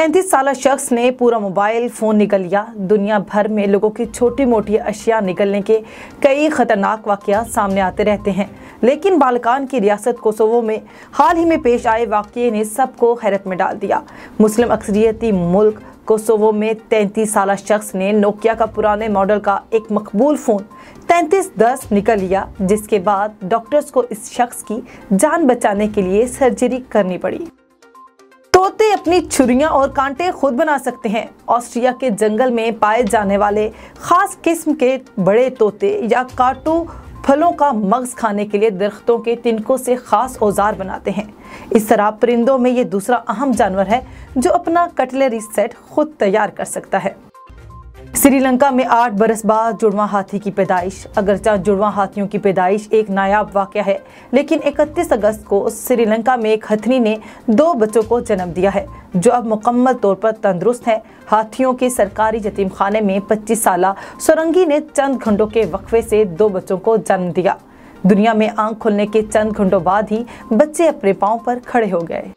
33 साल शख्स ने पूरा मोबाइल फ़ोन निकल लिया। दुनिया भर में लोगों की छोटी मोटी अशिया निकलने के कई खतरनाक वाक़यात सामने आते रहते हैं, लेकिन बाल्कान की रियासत कोसोवो में हाल ही में पेश आए वाक़ये ने सबको हैरत में डाल दिया। मुस्लिम अक्सरियती मुल्क कोसोवो में 33 साल शख्स ने नोकिया का पुराने मॉडल का एक मकबूल फ़ोन 3310 निकल लिया, जिसके बाद डॉक्टर्स को इस शख्स की जान बचाने के लिए सर्जरी करनी पड़ी। तोते अपनी छुरियां और कांटे खुद बना सकते हैं। ऑस्ट्रिया के जंगल में पाए जाने वाले खास किस्म के बड़े तोते या काटू फलों का मग्ज खाने के लिए दरख्तों के तिनकों से खास औजार बनाते हैं। इस तरह परिंदों में ये दूसरा अहम जानवर है जो अपना कटलरी सेट खुद तैयार कर सकता है। श्रीलंका में 8 बरस बाद जुड़वा हाथी की पैदाइश। अगरचे जुड़वा हाथियों की पैदाइश एक नायाब वाक़या है, लेकिन 31 अगस्त को श्रीलंका में एक हथनी ने 2 बच्चों को जन्म दिया है जो अब मुकम्मल तौर पर तंदुरुस्त है। हाथियों के सरकारी यतीम खाने में 25 साला सोरंगी ने चंद घंटों के वक्फे से 2 बच्चों को जन्म दिया। दुनिया में आंख खुलने के चंद घंटों बाद ही बच्चे अपने पांव पर खड़े हो गए।